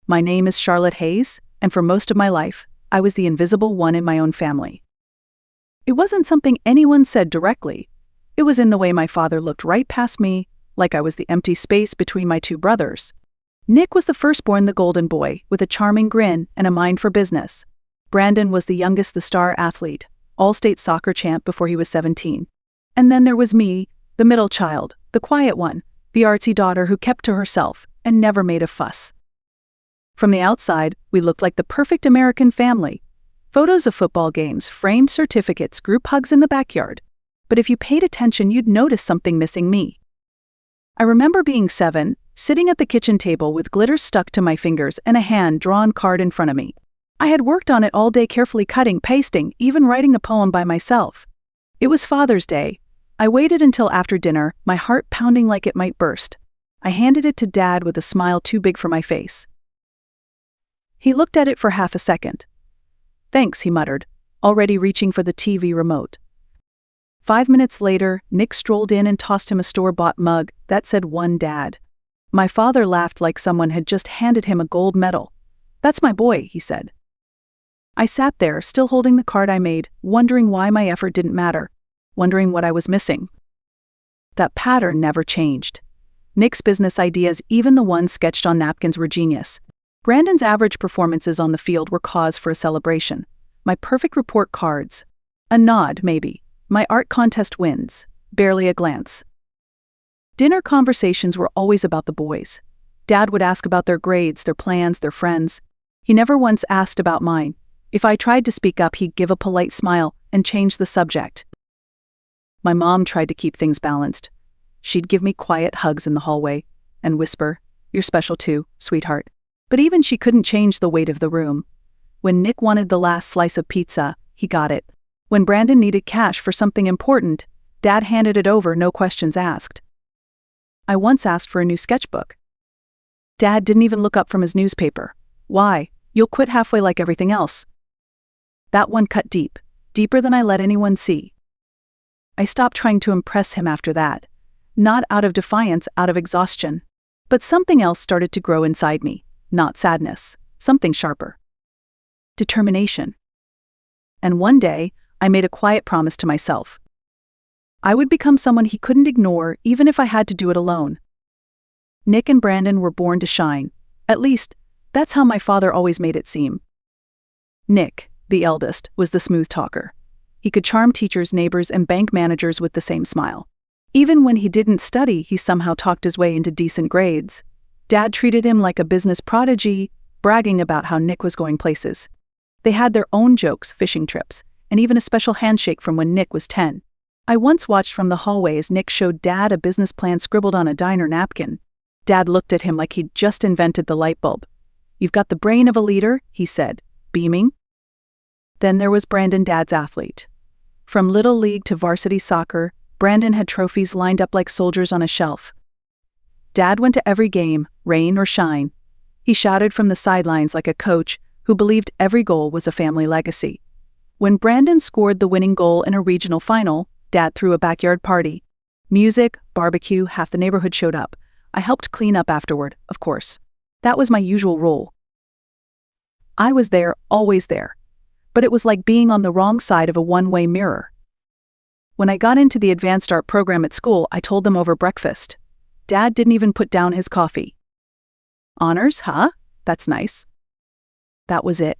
My name is Charlotte Hayes, and for most of my life, I was the invisible one in my own family. It wasn't something anyone said directly. It was in the way my father looked right past me, like I was the empty space between my two brothers. Nick was the firstborn, the golden boy, with a charming grin and a mind for business. Brandon was the youngest, the star athlete, all-state soccer champ before he was 17. And then there was me, the middle child, the quiet one, the artsy daughter who kept to herself and never made a fuss. From the outside, we looked like the perfect American family. Photos of football games, framed certificates, group hugs in the backyard. But if you paid attention, you'd notice something missing: me. I remember being 7, sitting at the kitchen table with glitter stuck to my fingers and a hand-drawn card in front of me. I had worked on it all day, carefully cutting, pasting, even writing a poem by myself. It was Father's Day. I waited until after dinner, my heart pounding like it might burst. I handed it to Dad with a smile too big for my face. He looked at it for half a second. "Thanks," he muttered, already reaching for the TV remote. 5 minutes later, Nick strolled in and tossed him a store-bought mug that said "One Dad." My father laughed like someone had just handed him a gold medal. "That's my boy," he said. I sat there, still holding the card I made, wondering why my effort didn't matter, wondering what I was missing. That pattern never changed. Nick's business ideas, even the ones sketched on napkins, were genius. Brandon's average performances on the field were cause for a celebration. My perfect report cards. A nod, maybe. My art contest wins. Barely a glance. Dinner conversations were always about the boys. Dad would ask about their grades, their plans, their friends. He never once asked about mine. If I tried to speak up, he'd give a polite smile and change the subject. My mom tried to keep things balanced. She'd give me quiet hugs in the hallway and whisper, "You're special too, sweetheart." But even she couldn't change the weight of the room. When Nick wanted the last slice of pizza, he got it. When Brandon needed cash for something important, Dad handed it over, no questions asked. I once asked for a new sketchbook. Dad didn't even look up from his newspaper. "Why? You'll quit halfway like everything else." That one cut deep, deeper than I let anyone see. I stopped trying to impress him after that. Not out of defiance, out of exhaustion. But something else started to grow inside me. Not sadness, something sharper. Determination. And one day, I made a quiet promise to myself. I would become someone he couldn't ignore, even if I had to do it alone. Nick and Brandon were born to shine. At least, that's how my father always made it seem. Nick, the eldest, was the smooth talker. He could charm teachers, neighbors, and bank managers with the same smile. Even when he didn't study, he somehow talked his way into decent grades. Dad treated him like a business prodigy, bragging about how Nick was going places. They had their own jokes, fishing trips, and even a special handshake from when Nick was 10. I once watched from the hallway as Nick showed Dad a business plan scribbled on a diner napkin. Dad looked at him like he'd just invented the light bulb. "You've got the brain of a leader," he said, beaming. Then there was Brandon, Dad's athlete. From Little League to varsity soccer, Brandon had trophies lined up like soldiers on a shelf. Dad went to every game, rain or shine. He shouted from the sidelines like a coach who believed every goal was a family legacy. When Brandon scored the winning goal in a regional final, Dad threw a backyard party. Music, barbecue, half the neighborhood showed up. I helped clean up afterward, of course. That was my usual role. I was there, always there. But it was like being on the wrong side of a one-way mirror. When I got into the advanced art program at school, I told them over breakfast. Dad didn't even put down his coffee. "Honors, huh? That's nice." That was it.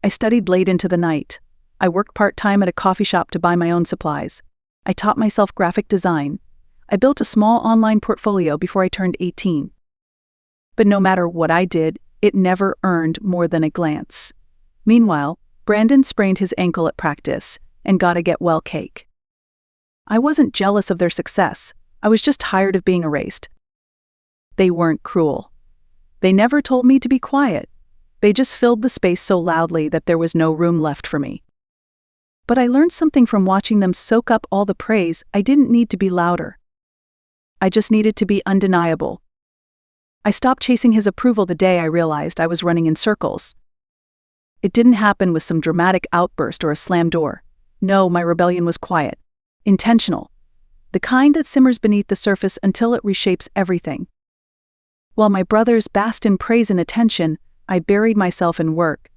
I studied late into the night. I worked part-time at a coffee shop to buy my own supplies. I taught myself graphic design. I built a small online portfolio before I turned 18. But no matter what I did, it never earned more than a glance. Meanwhile, Brandon sprained his ankle at practice and got a get-well cake. I wasn't jealous of their success. I was just tired of being erased. They weren't cruel. They never told me to be quiet. They just filled the space so loudly that there was no room left for me. But I learned something from watching them soak up all the praise. I didn't need to be louder. I just needed to be undeniable. I stopped chasing his approval the day I realized I was running in circles. It didn't happen with some dramatic outburst or a slammed door. No, my rebellion was quiet, intentional. The kind that simmers beneath the surface until it reshapes everything. While my brothers basked in praise and attention, I buried myself in work.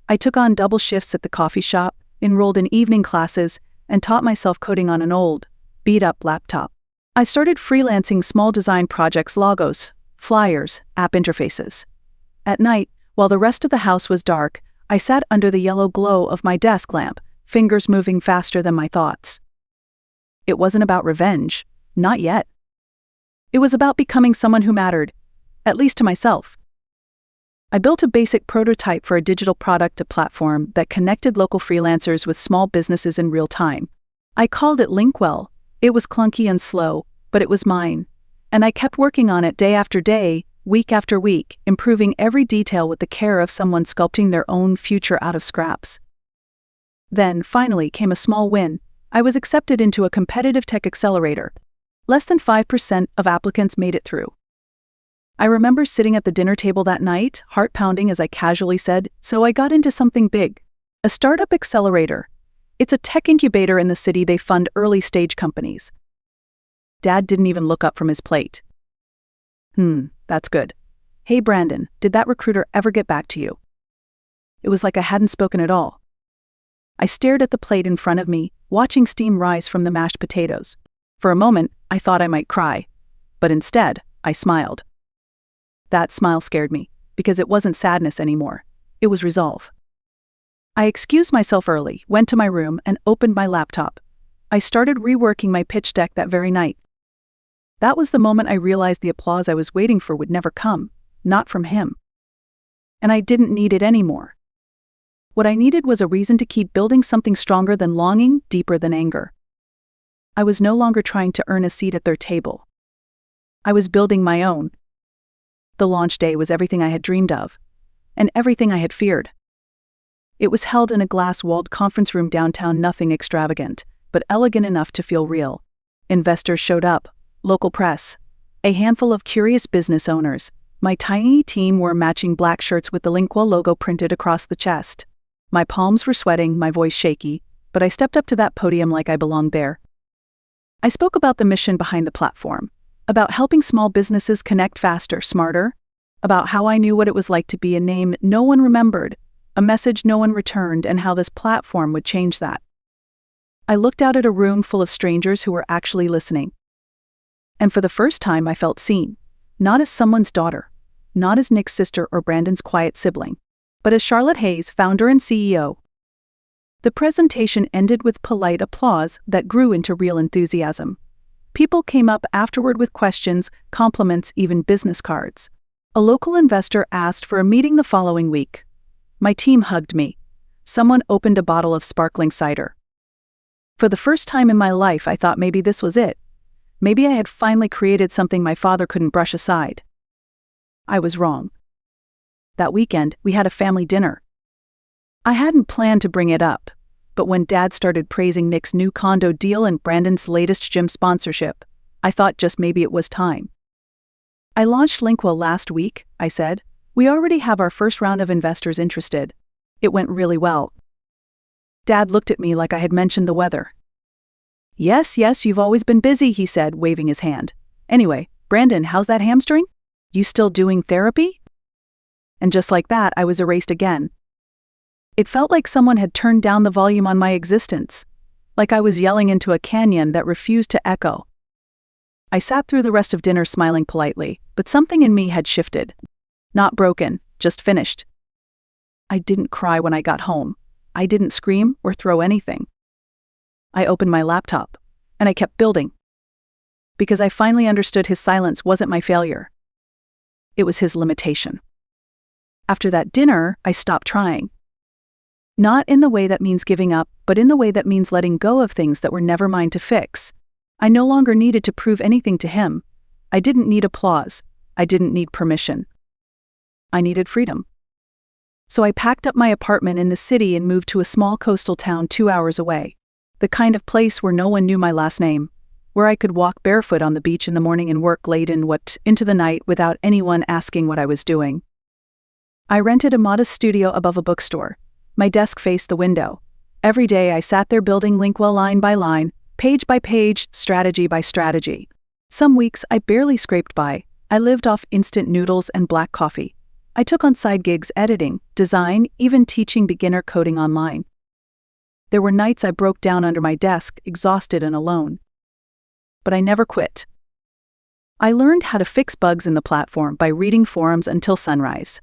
I took on double shifts at the coffee shop, enrolled in evening classes, and taught myself coding on an old, beat-up laptop. I started freelancing small design projects, logos, flyers, app interfaces. At night, while the rest of the house was dark, I sat under the yellow glow of my desk lamp, fingers moving faster than my thoughts. It wasn't about revenge, not yet. It was about becoming someone who mattered, at least to myself. I built a basic prototype for a digital product platform that connected local freelancers with small businesses in real time. I called it Linkwell. It was clunky and slow, but it was mine. And I kept working on it day after day, week after week, improving every detail with the care of someone sculpting their own future out of scraps. Then, finally, came a small win. I was accepted into a competitive tech accelerator. Less than 5% of applicants made it through. I remember sitting at the dinner table that night, heart pounding as I casually said, "So I got into something big. A startup accelerator. It's a tech incubator in the city. They fund early-stage companies." Dad didn't even look up from his plate. That's good. "Hey Brandon, did that recruiter ever get back to you?" It was like I hadn't spoken at all. I stared at the plate in front of me, watching steam rise from the mashed potatoes. For a moment, I thought I might cry. But instead, I smiled. That smile scared me, because it wasn't sadness anymore. It was resolve. I excused myself early, went to my room, and opened my laptop. I started reworking my pitch deck that very night. That was the moment I realized the applause I was waiting for would never come, not from him. And I didn't need it anymore. What I needed was a reason to keep building something stronger than longing, deeper than anger. I was no longer trying to earn a seat at their table. I was building my own. The launch day was everything I had dreamed of, and everything I had feared. It was held in a glass-walled conference room downtown, nothing extravagant, but elegant enough to feel real. Investors showed up, local press, a handful of curious business owners. My tiny team wore matching black shirts with the Linkwell logo printed across the chest. My palms were sweating, my voice shaky, but I stepped up to that podium like I belonged there. I spoke about the mission behind the platform, about helping small businesses connect faster, smarter, about how I knew what it was like to be a name no one remembered, a message no one returned, and how this platform would change that. I looked out at a room full of strangers who were actually listening. And for the first time I felt seen, not as someone's daughter, not as Nick's sister or Brandon's quiet sibling, but as Charlotte Hayes, founder and CEO. The presentation ended with polite applause that grew into real enthusiasm. People came up afterward with questions, compliments, even business cards. A local investor asked for a meeting the following week. My team hugged me. Someone opened a bottle of sparkling cider. For the first time in my life, I thought maybe this was it. Maybe I had finally created something my father couldn't brush aside. I was wrong. That weekend, we had a family dinner. I hadn't planned to bring it up, but when Dad started praising Nick's new condo deal and Brandon's latest gym sponsorship, I thought just maybe it was time. "I launched Linkwell last week," I said. "We already have our first round of investors interested. It went really well." Dad looked at me like I had mentioned the weather. Yes, you've always been busy," he said, waving his hand. "Anyway, Brandon, how's that hamstring? You still doing therapy?" And just like that, I was erased again. It felt like someone had turned down the volume on my existence, like I was yelling into a canyon that refused to echo. I sat through the rest of dinner smiling politely, but something in me had shifted. Not broken, just finished. I didn't cry when I got home. I didn't scream or throw anything. I opened my laptop, and I kept building. Because I finally understood his silence wasn't my failure. It was his limitation. After that dinner, I stopped trying. Not in the way that means giving up, but in the way that means letting go of things that were never mine to fix. I no longer needed to prove anything to him. I didn't need applause. I didn't need permission. I needed freedom. So I packed up my apartment in the city and moved to a small coastal town 2 hours away. The kind of place where no one knew my last name, where I could walk barefoot on the beach in the morning and work late into the night without anyone asking what I was doing. I rented a modest studio above a bookstore. My desk faced the window. Every day I sat there building Linkwell line by line, page by page, strategy by strategy. Some weeks I barely scraped by, I lived off instant noodles and black coffee. I took on side gigs editing, design, even teaching beginner coding online. There were nights I broke down under my desk, exhausted and alone. But I never quit. I learned how to fix bugs in the platform by reading forums until sunrise.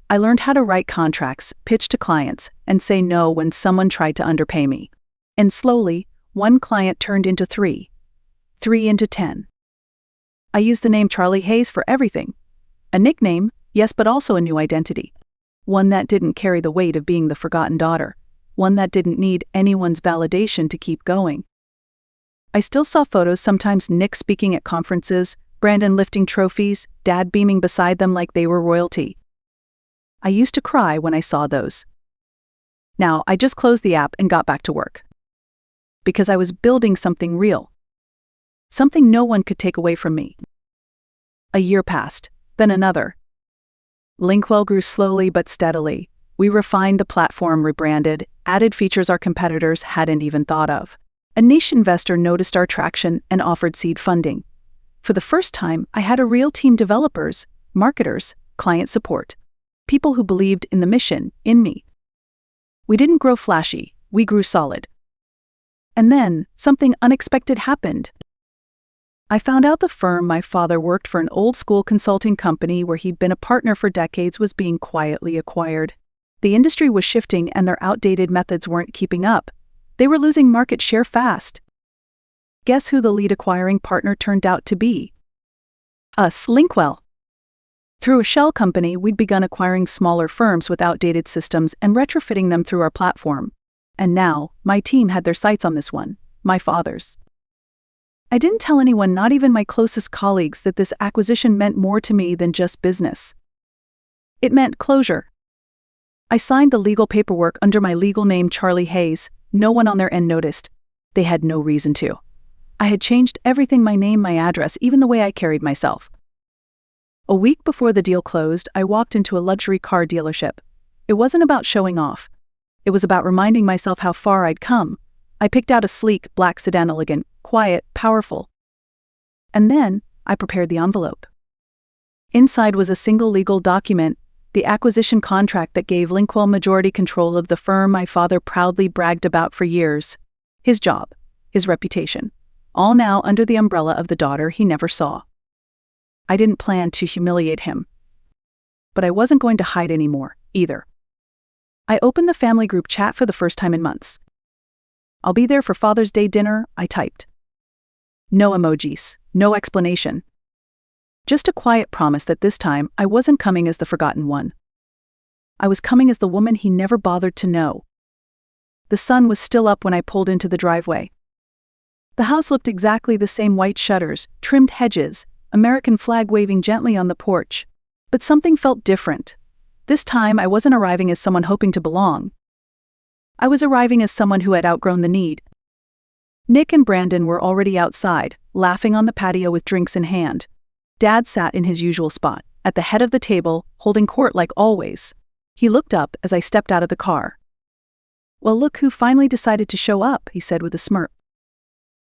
I learned how to write contracts, pitch to clients, and say no when someone tried to underpay me. And slowly, one client turned into 3 into 10. I used the name Charlie Hayes for everything. A nickname, yes, but also a new identity. One that didn't carry the weight of being the forgotten daughter. One that didn't need anyone's validation to keep going. I still saw photos, sometimes Nick speaking at conferences, Brandon lifting trophies, Dad beaming beside them like they were royalty. I used to cry when I saw those. Now, I just closed the app and got back to work. Because I was building something real. Something no one could take away from me. A year passed, then another. Linkwell grew slowly but steadily. We refined the platform, rebranded, added features our competitors hadn't even thought of. A niche investor noticed our traction and offered seed funding. For the first time, I had a real team: developers, marketers, client support. People who believed in the mission, in me. We didn't grow flashy, we grew solid. And then, something unexpected happened. I found out the firm my father worked for, an old-school consulting company where he'd been a partner for decades, was being quietly acquired. The industry was shifting and their outdated methods weren't keeping up. They were losing market share fast. Guess who the lead acquiring partner turned out to be? Us, Linkwell. Through a shell company, we'd begun acquiring smaller firms with outdated systems and retrofitting them through our platform. And now, my team had their sights on this one, my father's. I didn't tell anyone, not even my closest colleagues, that this acquisition meant more to me than just business. It meant closure. I signed the legal paperwork under my legal name, Charlie Hayes. No one on their end noticed. They had no reason to. I had changed everything: my name, my address, even the way I carried myself. A week before the deal closed, I walked into a luxury car dealership. It wasn't about showing off. It was about reminding myself how far I'd come. I picked out a sleek, black sedan, elegant, quiet, powerful. And then, I prepared the envelope. Inside was a single legal document, the acquisition contract that gave Linkwell majority control of the firm my father proudly bragged about for years. His job, his reputation, all now under the umbrella of the daughter he never saw. I didn't plan to humiliate him. But I wasn't going to hide anymore, either. I opened the family group chat for the first time in months. "I'll be there for Father's Day dinner," I typed. No emojis, no explanation. Just a quiet promise that this time I wasn't coming as the forgotten one. I was coming as the woman he never bothered to know. The sun was still up when I pulled into the driveway. The house looked exactly the same: white shutters, trimmed hedges, American flag waving gently on the porch. But something felt different. This time I wasn't arriving as someone hoping to belong. I was arriving as someone who had outgrown the need. Nick and Brandon were already outside, laughing on the patio with drinks in hand. Dad sat in his usual spot, at the head of the table, holding court like always. He looked up as I stepped out of the car. "Well, look who finally decided to show up," he said with a smirk.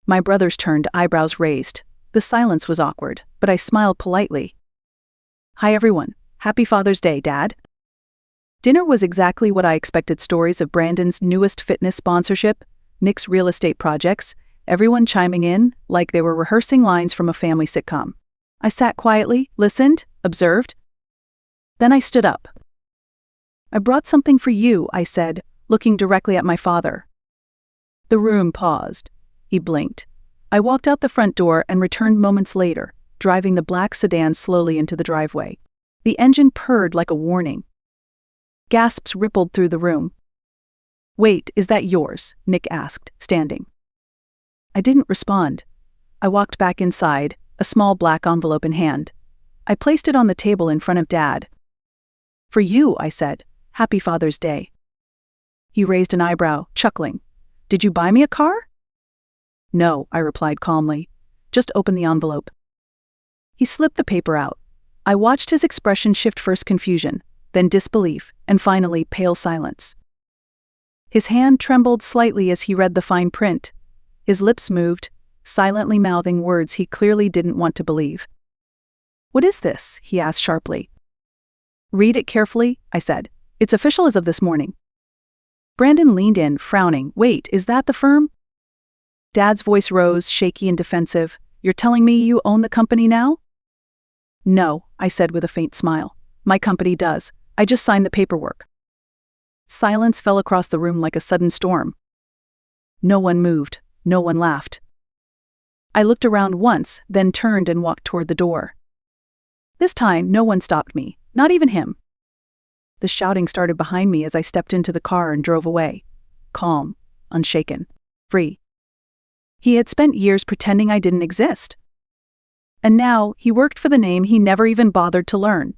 My brothers turned, eyebrows raised. The silence was awkward, but I smiled politely. "Hi everyone, happy Father's Day, Dad." Dinner was exactly what I expected: stories of Brandon's newest fitness sponsorship, Nick's real estate projects, everyone chiming in like they were rehearsing lines from a family sitcom. I sat quietly, listened, observed. Then I stood up. "I brought something for you," I said, looking directly at my father. The room paused. He blinked. I walked out the front door and returned moments later, driving the black sedan slowly into the driveway. The engine purred like a warning. Gasps rippled through the room. "Wait, is that yours?" Nick asked, standing. I didn't respond. I walked back inside, a small black envelope in hand. I placed it on the table in front of Dad. "For you," I said. "Happy Father's Day." He raised an eyebrow, chuckling. "Did you buy me a car?" "No," I replied calmly. "Just open the envelope." He slipped the paper out. I watched his expression shift: first confusion, then disbelief, and finally pale silence. His hand trembled slightly as he read the fine print. His lips moved, silently mouthing words he clearly didn't want to believe. "What is this?" he asked sharply. "Read it carefully," I said. "It's official as of this morning." Brandon leaned in, frowning. "Wait, is that the firm?" Dad's voice rose, shaky and defensive. "You're telling me you own the company now?" "No," I said with a faint smile. "My company does. I just signed the paperwork." Silence fell across the room like a sudden storm. No one moved. No one laughed. I looked around once, then turned and walked toward the door. This time, no one stopped me, not even him. The shouting started behind me as I stepped into the car and drove away. Calm, unshaken, free. He had spent years pretending I didn't exist. And now, he worked for the name he never even bothered to learn.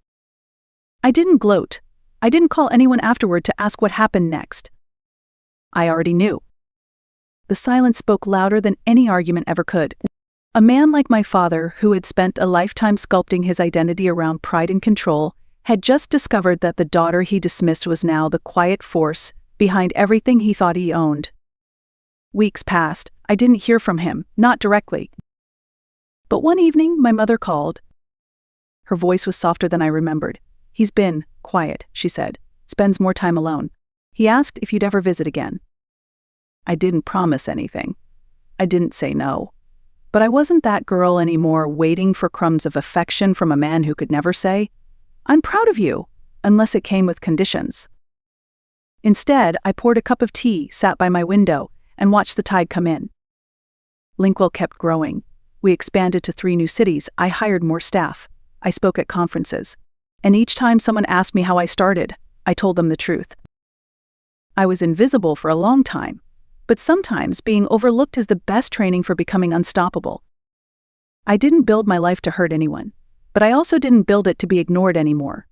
I didn't gloat. I didn't call anyone afterward to ask what happened next. I already knew. The silence spoke louder than any argument ever could. A man like my father, who had spent a lifetime sculpting his identity around pride and control, had just discovered that the daughter he dismissed was now the quiet force behind everything he thought he owned. Weeks passed. I didn't hear from him, not directly. But one evening, my mother called. Her voice was softer than I remembered. "He's been quiet," she said. "Spends more time alone. He asked if you'd ever visit again." I didn't promise anything. I didn't say no. But I wasn't that girl anymore, waiting for crumbs of affection from a man who could never say, "I'm proud of you," unless it came with conditions. Instead, I poured a cup of tea, sat by my window, and watched the tide come in. Linkwell kept growing. We expanded to 3 new cities. I hired more staff. I spoke at conferences. And each time someone asked me how I started, I told them the truth. I was invisible for a long time, but sometimes being overlooked is the best training for becoming unstoppable. I didn't build my life to hurt anyone, but I also didn't build it to be ignored anymore.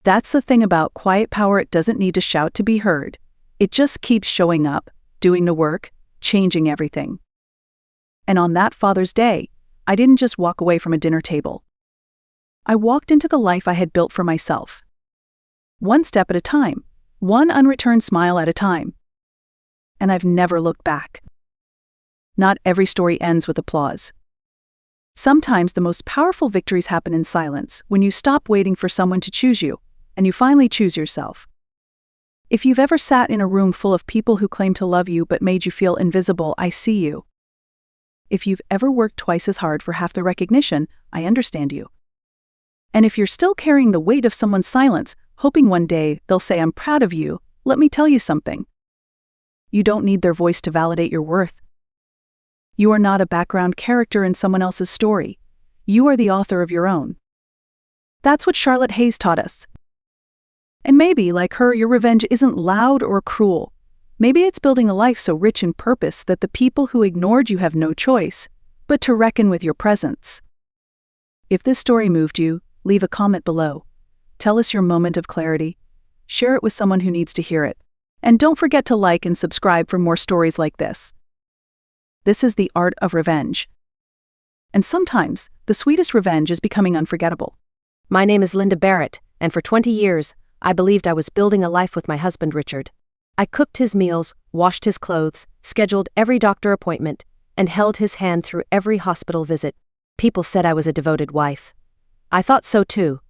That's the thing about quiet power. It doesn't need to shout to be heard. It just keeps showing up, doing the work, changing everything. And on that Father's Day, I didn't just walk away from a dinner table. I walked into the life I had built for myself. One step at a time, one unreturned smile at a time. And I've never looked back. Not every story ends with applause. Sometimes the most powerful victories happen in silence, when you stop waiting for someone to choose you, and you finally choose yourself. If you've ever sat in a room full of people who claim to love you but made you feel invisible, I see you. If you've ever worked twice as hard for half the recognition, I understand you. And if you're still carrying the weight of someone's silence, hoping one day they'll say, "I'm proud of you," let me tell you something. You don't need their voice to validate your worth. You are not a background character in someone else's story. You are the author of your own. That's what Charlotte Hayes taught us. And maybe, like her, your revenge isn't loud or cruel. Maybe it's building a life so rich in purpose that the people who ignored you have no choice but to reckon with your presence. If this story moved you, leave a comment below. Tell us your moment of clarity. Share it with someone who needs to hear it. And don't forget to like and subscribe for more stories like this. This is the art of revenge. And sometimes, the sweetest revenge is becoming unforgettable. My name is Linda Barrett, and for 20 years, I believed I was building a life with my husband Richard. I cooked his meals, washed his clothes, scheduled every doctor appointment, and held his hand through every hospital visit. People said I was a devoted wife. I thought so too.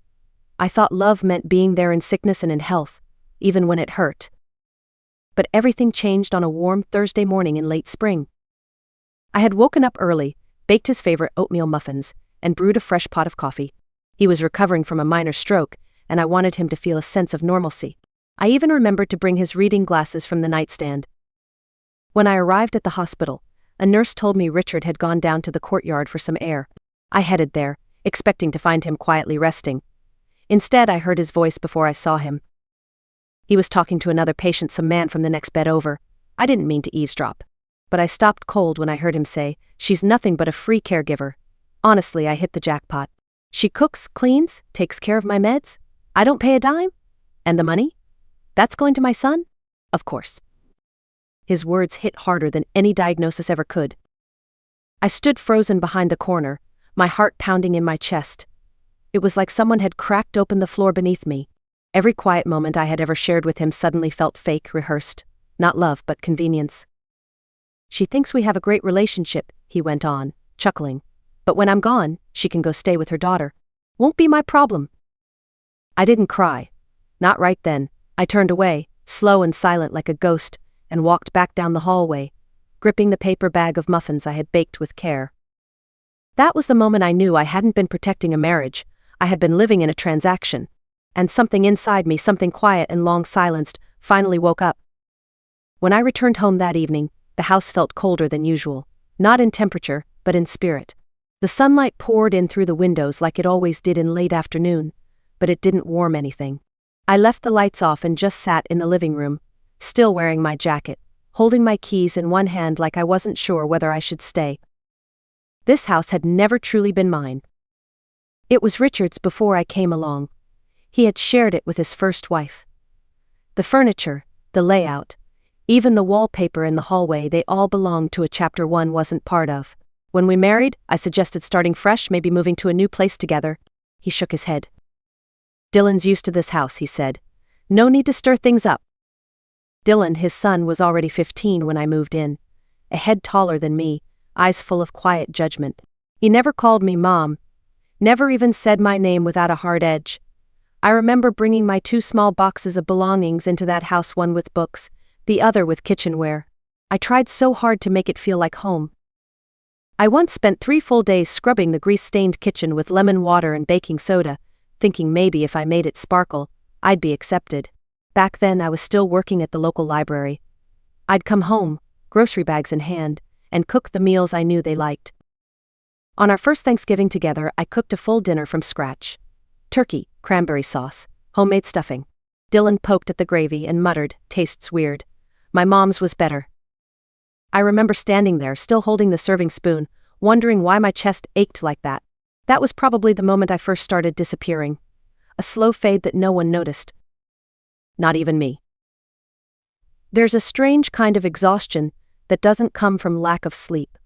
I thought love meant being there in sickness and in health, even when it hurt. But everything changed on a warm Thursday morning in late spring. I had woken up early, baked his favorite oatmeal muffins, and brewed a fresh pot of coffee. He was recovering from a minor stroke, and I wanted him to feel a sense of normalcy. I even remembered to bring his reading glasses from the nightstand. When I arrived at the hospital, a nurse told me Richard had gone down to the courtyard for some air. I headed there, expecting to find him quietly resting. Instead, I heard his voice before I saw him. He was talking to another patient, some man from the next bed over. I didn't mean to eavesdrop. But I stopped cold when I heard him say, "She's nothing but a free caregiver." Honestly, I hit the jackpot. She cooks, cleans, takes care of my meds. I don't pay a dime? And the money? That's going to my son? Of course. His words hit harder than any diagnosis ever could. I stood frozen behind the corner, my heart pounding in my chest. It was like someone had cracked open the floor beneath me. Every quiet moment I had ever shared with him suddenly felt fake, rehearsed. Not love, but convenience. "She thinks we have a great relationship," he went on, chuckling. "But when I'm gone, she can go stay with her daughter. Won't be my problem. I didn't cry. Not right then. I turned away, slow and silent like a ghost, and walked back down the hallway, gripping the paper bag of muffins I had baked with care. That was the moment I knew I hadn't been protecting a marriage, I had been living in a transaction. And something inside me, something quiet and long silenced, finally woke up. When I returned home that evening, the house felt colder than usual, not in temperature, but in spirit. The sunlight poured in through the windows like it always did in late afternoon, but it didn't warm anything. I left the lights off and just sat in the living room, still wearing my jacket, holding my keys in one hand like I wasn't sure whether I should stay. This house had never truly been mine. It was Richard's before I came along. He had shared it with his first wife. The furniture, the layout, even the wallpaper in the hallway, they all belonged to a chapter one wasn't part of. When we married, I suggested starting fresh, maybe moving to a new place together. He shook his head. Dylan's used to this house, he said. No need to stir things up. Dylan, his son, was already 15 when I moved in, a head taller than me, eyes full of quiet judgment. He never called me Mom, never even said my name without a hard edge. I remember bringing my 2 small boxes of belongings into that house, one with books, the other with kitchenware. I tried so hard to make it feel like home. I once spent 3 full days scrubbing the grease-stained kitchen with lemon water and baking soda, thinking maybe if I made it sparkle, I'd be accepted. Back then I was still working at the local library. I'd come home, grocery bags in hand, and cook the meals I knew they liked. On our first Thanksgiving together, I cooked a full dinner from scratch. Turkey, cranberry sauce, homemade stuffing. Dylan poked at the gravy and muttered, "Tastes weird. My mom's was better." I remember standing there, still holding the serving spoon, wondering why my chest ached like that. That was probably the moment I first started disappearing. A slow fade that no one noticed. Not even me. There's a strange kind of exhaustion that doesn't come from lack of sleep.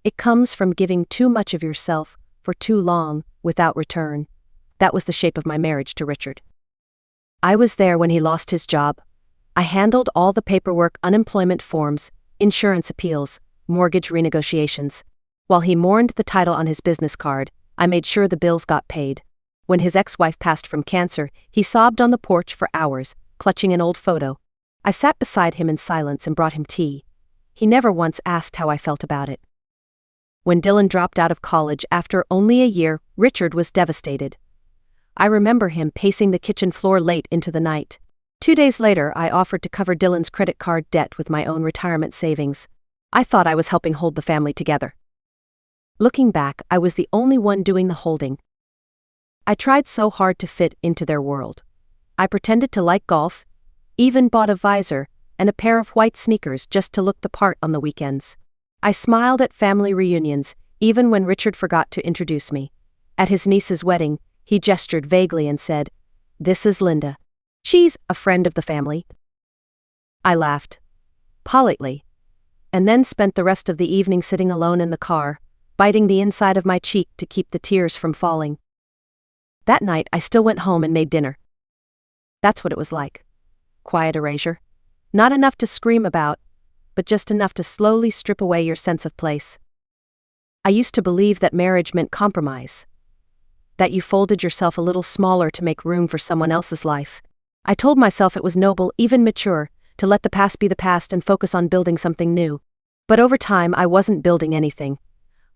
It comes from giving too much of yourself for too long without return. That was the shape of my marriage to Richard. I was there when he lost his job. I handled all the paperwork, unemployment forms, insurance appeals, mortgage renegotiations. While he mourned the title on his business card, I made sure the bills got paid. When his ex-wife passed from cancer, he sobbed on the porch for hours, clutching an old photo. I sat beside him in silence and brought him tea. He never once asked how I felt about it. When Dylan dropped out of college after only a year, Richard was devastated. I remember him pacing the kitchen floor late into the night. 2 days later, I offered to cover Dylan's credit card debt with my own retirement savings. I thought I was helping hold the family together. Looking back, I was the only one doing the holding. I tried so hard to fit into their world. I pretended to like golf, even bought a visor and a pair of white sneakers just to look the part on the weekends. I smiled at family reunions, even when Richard forgot to introduce me. At his niece's wedding, he gestured vaguely and said, "This is Linda. She's a friend of the family." I laughed, politely, and then spent the rest of the evening sitting alone in the car, biting the inside of my cheek to keep the tears from falling. That night, I still went home and made dinner. That's what it was like. Quiet erasure. Not enough to scream about, but just enough to slowly strip away your sense of place. I used to believe that marriage meant compromise, that you folded yourself a little smaller to make room for someone else's life. I told myself it was noble, even mature, to let the past be the past and focus on building something new. But over time, I wasn't building anything.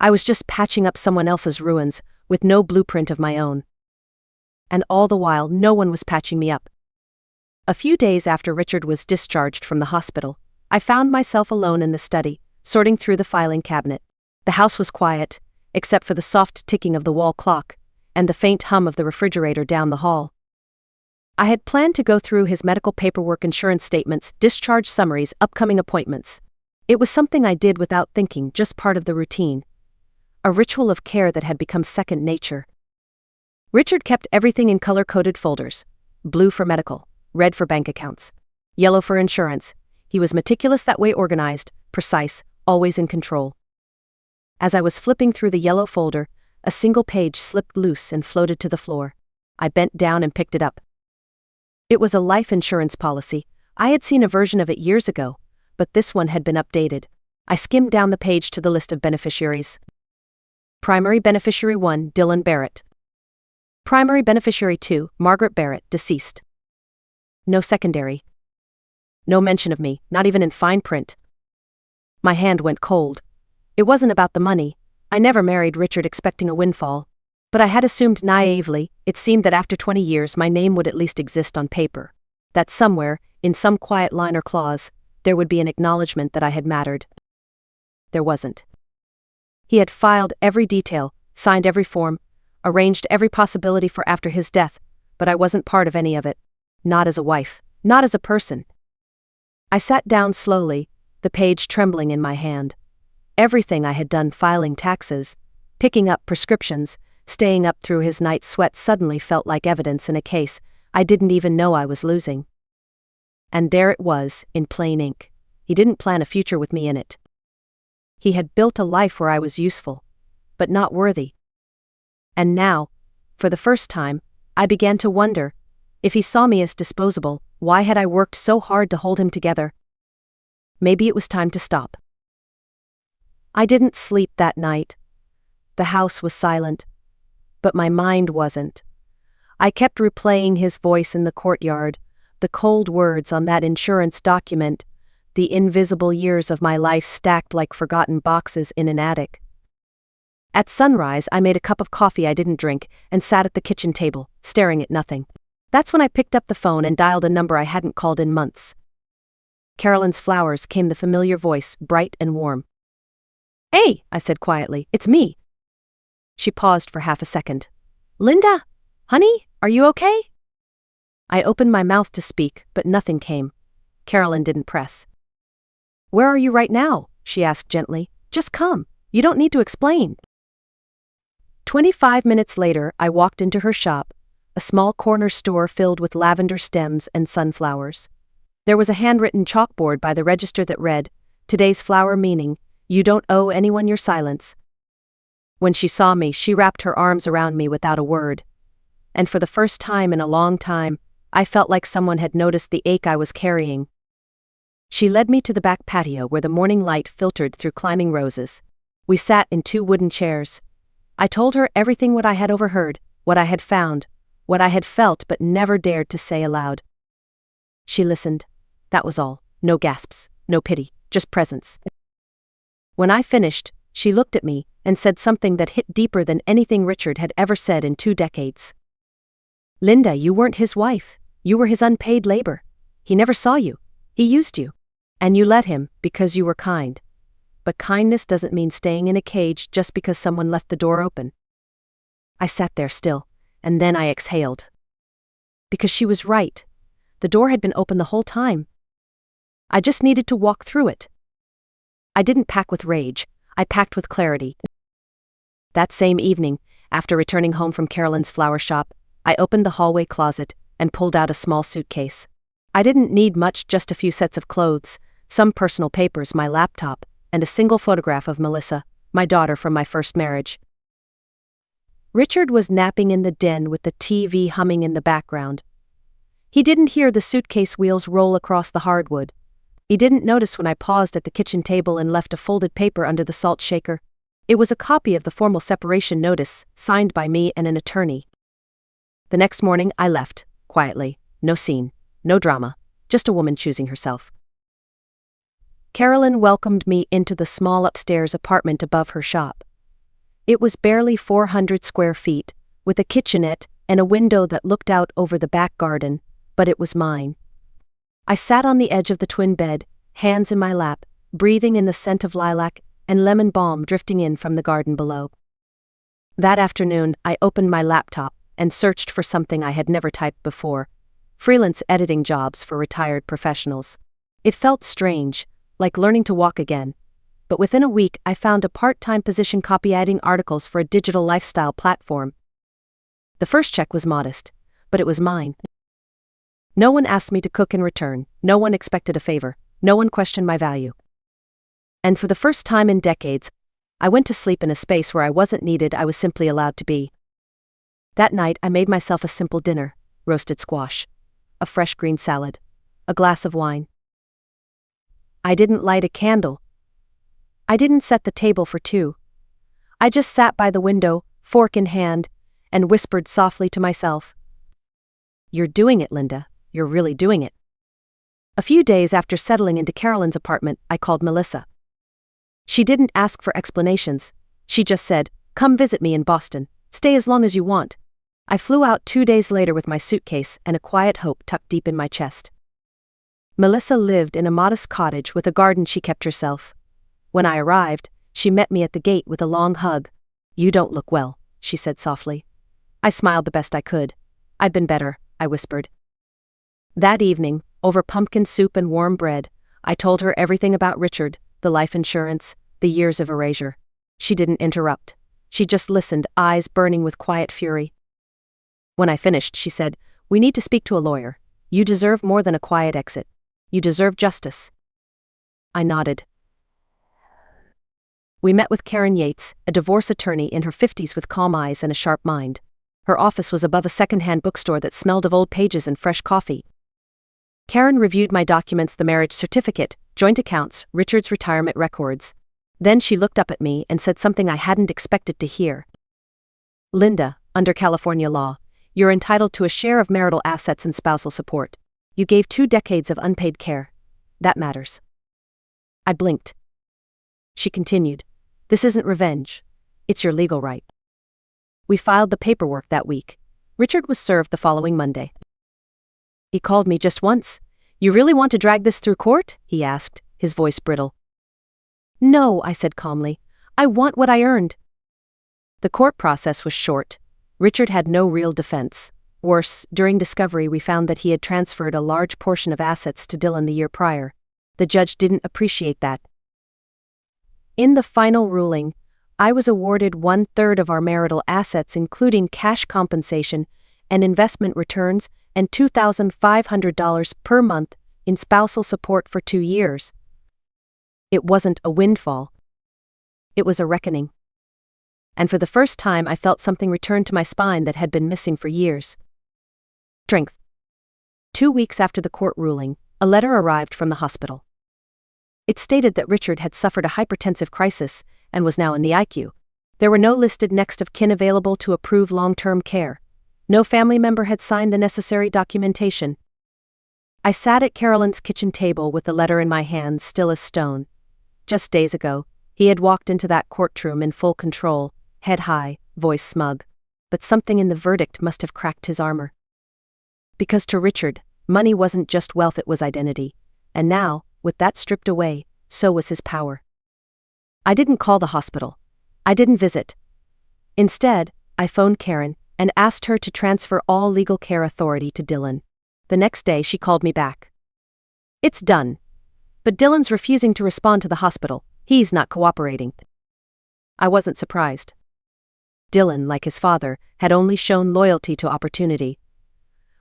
I was just patching up someone else's ruins, with no blueprint of my own. And all the while, no one was patching me up. A few days after Richard was discharged from the hospital, I found myself alone in the study, sorting through the filing cabinet. The house was quiet, except for the soft ticking of the wall clock, and the faint hum of the refrigerator down the hall. I had planned to go through his medical paperwork, insurance statements, discharge summaries, upcoming appointments. It was something I did without thinking, just part of the routine. A ritual of care that had become second nature. Richard kept everything in color-coded folders. Blue for medical, red for bank accounts, yellow for insurance. He was meticulous that way, organized, precise, always in control. As I was flipping through the yellow folder, a single page slipped loose and floated to the floor. I bent down and picked it up. It was a life insurance policy. I had seen a version of it years ago, but this one had been updated. I skimmed down the page to the list of beneficiaries. Primary beneficiary 1, Dylan Barrett. Primary beneficiary 2, Margaret Barrett, deceased. No secondary. No mention of me, not even in fine print. My hand went cold. It wasn't about the money. I never married Richard expecting a windfall. But I had assumed naively, it seemed that after 20 years my name would at least exist on paper. That somewhere, in some quiet line or clause, there would be an acknowledgement that I had mattered. There wasn't. He had filed every detail, signed every form, arranged every possibility for after his death, but I wasn't part of any of it. Not as a wife, not as a person. I sat down slowly, the page trembling in my hand. Everything I had done, filing taxes, picking up prescriptions, staying up through his night sweat, suddenly felt like evidence in a case I didn't even know I was losing. And there it was, in plain ink. He didn't plan a future with me in it. He had built a life where I was useful, but not worthy. And now, for the first time, I began to wonder, if he saw me as disposable, why had I worked so hard to hold him together? Maybe it was time to stop. I didn't sleep that night. The house was silent, but my mind wasn't. I kept replaying his voice in the courtyard, the cold words on that insurance document, the invisible years of my life stacked like forgotten boxes in an attic. At sunrise, I made a cup of coffee I didn't drink and sat at the kitchen table, staring at nothing. That's when I picked up the phone and dialed a number I hadn't called in months. Carolyn's Flowers, came the familiar voice, bright and warm. "Hey," I said quietly, "it's me." She paused for half a second. "Linda? Honey, are you okay?" I opened my mouth to speak, but nothing came. Carolyn didn't press. "Where are you right now?" she asked gently. "Just come. You don't need to explain." 25 minutes later, I walked into her shop, a small corner store filled with lavender stems and sunflowers. There was a handwritten chalkboard by the register that read, "Today's flower meaning, you don't owe anyone your silence." When she saw me, she wrapped her arms around me without a word. And for the first time in a long time, I felt like someone had noticed the ache I was carrying. She led me to the back patio where the morning light filtered through climbing roses. We sat in 2 wooden chairs. I told her everything what I had overheard, what I had found, what I had felt but never dared to say aloud. She listened. That was all. No gasps, no pity, just presence. When I finished, she looked at me and said something that hit deeper than anything Richard had ever said in 2 decades. "Linda, you weren't his wife. You were his unpaid labor. He never saw you. He used you. And you let him because you were kind. But kindness doesn't mean staying in a cage just because someone left the door open." I sat there still, and then I exhaled. Because she was right. The door had been open the whole time. I just needed to walk through it. I didn't pack with rage. I packed with clarity. That same evening, after returning home from Carolyn's flower shop, I opened the hallway closet and pulled out a small suitcase. I didn't need much, just a few sets of clothes, some personal papers, my laptop, and a single photograph of Melissa, my daughter from my first marriage. Richard was napping in the den with the TV humming in the background. He didn't hear the suitcase wheels roll across the hardwood. He didn't notice when I paused at the kitchen table and left a folded paper under the salt shaker. It was a copy of the formal separation notice, signed by me and an attorney. The next morning, I left, quietly. No scene, no drama, just a woman choosing herself. Carolyn welcomed me into the small upstairs apartment above her shop. It was barely 400 square feet, with a kitchenette and a window that looked out over the back garden, but it was mine. I sat on the edge of the twin bed, hands in my lap, breathing in the scent of lilac and lemon balm drifting in from the garden below. That afternoon, I opened my laptop and searched for something I had never typed before: freelance editing jobs for retired professionals. It felt strange, like learning to walk again. But within a week, I found a part-time position copywriting articles for a digital lifestyle platform. The first check was modest, but it was mine. No one asked me to cook in return, no one expected a favor, no one questioned my value. And for the first time in decades, I went to sleep in a space where I wasn't needed, I was simply allowed to be. That night, I made myself a simple dinner: roasted squash, a fresh green salad, a glass of wine. I didn't light a candle. I didn't set the table for 2. I just sat by the window, fork in hand, and whispered softly to myself, "You're doing it, Linda. You're really doing it." A few days after settling into Carolyn's apartment, I called Melissa. She didn't ask for explanations. She just said, "Come visit me in Boston. Stay as long as you want." I flew out 2 days later with my suitcase and a quiet hope tucked deep in my chest. Melissa lived in a modest cottage with a garden she kept herself. When I arrived, she met me at the gate with a long hug. "You don't look well," she said softly. I smiled the best I could. "I'd been better," I whispered. That evening, over pumpkin soup and warm bread, I told her everything about Richard, the life insurance, the years of erasure. She didn't interrupt. She just listened, eyes burning with quiet fury. When I finished, she said, "We need to speak to a lawyer. You deserve more than a quiet exit. You deserve justice." I nodded. We met with Karen Yates, a divorce attorney in her 50s with calm eyes and a sharp mind. Her office was above a second-hand bookstore that smelled of old pages and fresh coffee. Karen reviewed my documents, the marriage certificate, joint accounts, Richard's retirement records. Then she looked up at me and said something I hadn't expected to hear. "Linda, under California law, you're entitled to a share of marital assets and spousal support. You gave 2 decades of unpaid care. That matters." I blinked. She continued, "This isn't revenge. It's your legal right." We filed the paperwork that week. Richard was served the following Monday. He called me just once. "You really want to drag this through court?" he asked, his voice brittle. "No," I said calmly. "I want what I earned." The court process was short. Richard had no real defense. Worse, during discovery we found that he had transferred a large portion of assets to Dylan the year prior. The judge didn't appreciate that. In the final ruling, I was awarded 1/3 of our marital assets, including cash compensation and investment returns, and $2,500 per month in spousal support for 2 years. It wasn't a windfall. It was a reckoning. And for the first time I felt something return to my spine that had been missing for years. Strength. 2 weeks after the court ruling, a letter arrived from the hospital. It stated that Richard had suffered a hypertensive crisis and was now in the ICU. There were no listed next of kin available to approve long-term care. No family member had signed the necessary documentation. I sat at Carolyn's kitchen table with the letter in my hands, still as stone. Just days ago, he had walked into that courtroom in full control, head high, voice smug. But something in the verdict must have cracked his armor. Because to Richard, money wasn't just wealth, it was identity. And now, with that stripped away, so was his power. I didn't call the hospital. I didn't visit. Instead, I phoned Karen and asked her to transfer all legal care authority to Dylan. The next day she called me back. "It's done. But Dylan's refusing to respond to the hospital. He's not cooperating." I wasn't surprised. Dylan, like his father, had only shown loyalty to opportunity.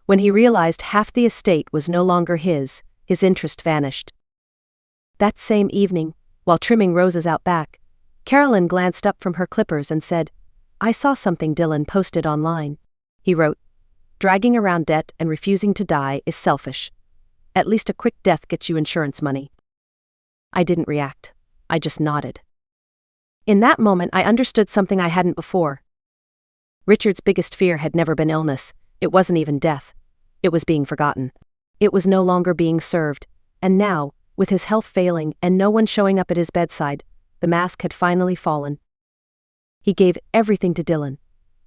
When he realized half the estate was no longer his interest vanished. That same evening, while trimming roses out back, Carolyn glanced up from her clippers and said, "I saw something Dylan posted online." He wrote, "Dragging around debt and refusing to die is selfish. At least a quick death gets you insurance money." I didn't react. I just nodded. In that moment I understood something I hadn't before. Richard's biggest fear had never been illness. It wasn't even death. It was being forgotten. It was no longer being served. And now, with his health failing and no one showing up at his bedside, the mask had finally fallen. He gave everything to Dylan.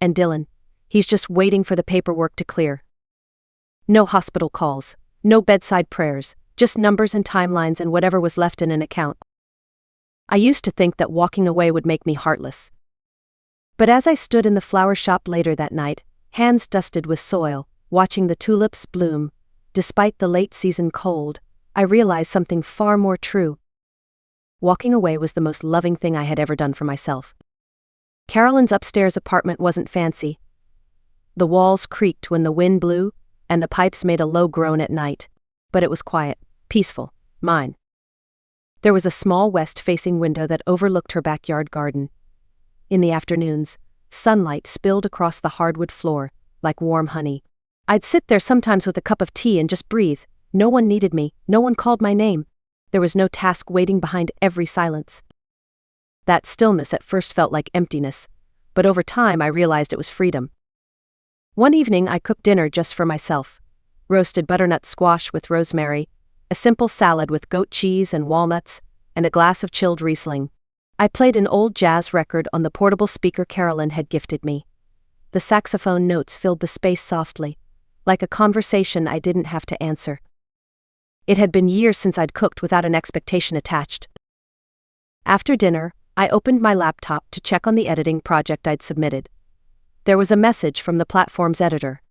And Dylan, he's just waiting for the paperwork to clear. No hospital calls, no bedside prayers, just numbers and timelines and whatever was left in an account. I used to think that walking away would make me heartless. But as I stood in the flower shop later that night, hands dusted with soil, watching the tulips bloom, despite the late season cold, I realized something far more true. Walking away was the most loving thing I had ever done for myself. Carolyn's upstairs apartment wasn't fancy. The walls creaked when the wind blew, and the pipes made a low groan at night. But it was quiet, peaceful, mine. There was a small west-facing window that overlooked her backyard garden. In the afternoons, sunlight spilled across the hardwood floor, like warm honey. I'd sit there sometimes with a cup of tea and just breathe. No one needed me, no one called my name. There was no task waiting behind every silence. That stillness at first felt like emptiness, but over time I realized it was freedom. One evening I cooked dinner just for myself. Roasted butternut squash with rosemary, a simple salad with goat cheese and walnuts, and a glass of chilled Riesling. I played an old jazz record on the portable speaker Carolyn had gifted me. The saxophone notes filled the space softly, like a conversation I didn't have to answer. It had been years since I'd cooked without an expectation attached. After dinner, I opened my laptop to check on the editing project I'd submitted. There was a message from the platform's editor.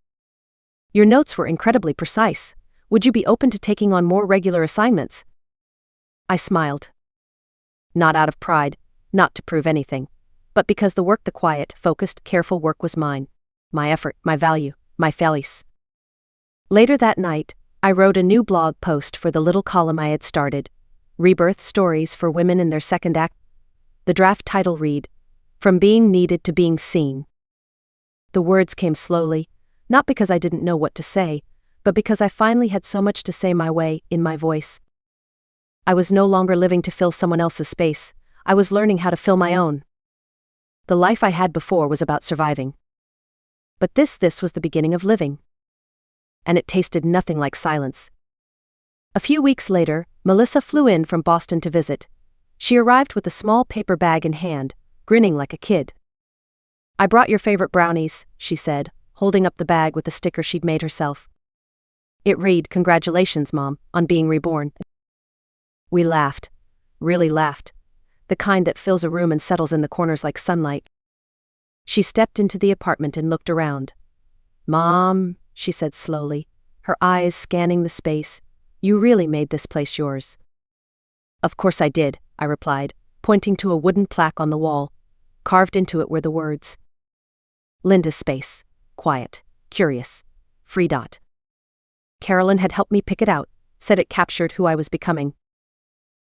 "Your notes were incredibly precise. Would you be open to taking on more regular assignments?" I smiled. Not out of pride, not to prove anything, but because the quiet, focused, careful work was mine. My effort, my value, my felice. Later that night, I wrote a new blog post for the little column I had started, Rebirth Stories for Women in Their Second Act. The draft title read, "From Being Needed to Being Seen." The words came slowly, not because I didn't know what to say, but because I finally had so much to say my way, in my voice. I was no longer living to fill someone else's space. I was learning how to fill my own. The life I had before was about surviving. But this was the beginning of living. And it tasted nothing like silence. A few weeks later, Melissa flew in from Boston to visit. She arrived with a small paper bag in hand, grinning like a kid. "I brought your favorite brownies," she said, holding up the bag with the sticker she'd made herself. It read, "Congratulations, Mom, on being reborn." We laughed. Really laughed. The kind that fills a room and settles in the corners like sunlight. She stepped into the apartment and looked around. "Mom," she said slowly, her eyes scanning the space, "you really made this place yours." "Of course I did," I replied, pointing to a wooden plaque on the wall. Carved into it were the words, "Linda's space, quiet, curious, free. Carolyn had helped me pick it out, said it captured who I was becoming.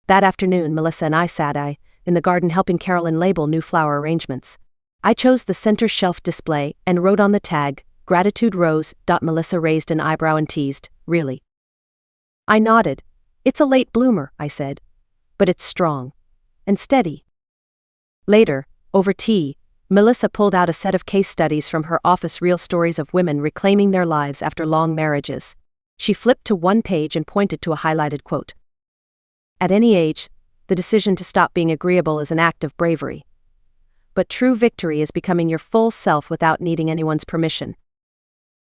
That afternoon, Melissa and I sat in the garden helping Carolyn label new flower arrangements. I chose the center shelf display and wrote on the tag, "Gratitude Rose." Melissa raised an eyebrow and teased, "Really?" I nodded. "It's a late bloomer," I said. "But it's strong. And steady." Later, over tea, Melissa pulled out a set of case studies from her office, real stories of women reclaiming their lives after long marriages. She flipped to one page and pointed to a highlighted quote. "At any age, the decision to stop being agreeable is an act of bravery. But true victory is becoming your full self without needing anyone's permission."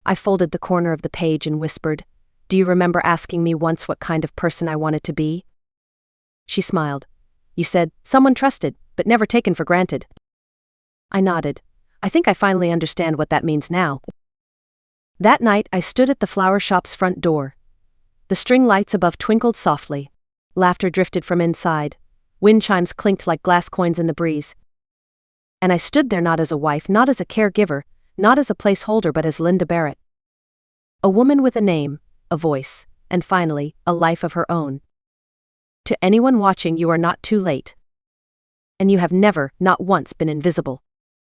I folded the corner of the page and whispered, "Do you remember asking me once what kind of person I wanted to be?" She smiled. "You said, someone trusted, but never taken for granted." I nodded. I think I finally understand what that means now. That night I stood at the flower shop's front door. The string lights above twinkled softly. Laughter drifted from inside. Wind chimes clinked like glass coins in the breeze. And I stood there not as a wife, not as a caregiver, not as a placeholder, but as Linda Barrett. A woman with a name, a voice, and finally, a life of her own. To anyone watching, you are not too late. And you have never, not once, been invisible.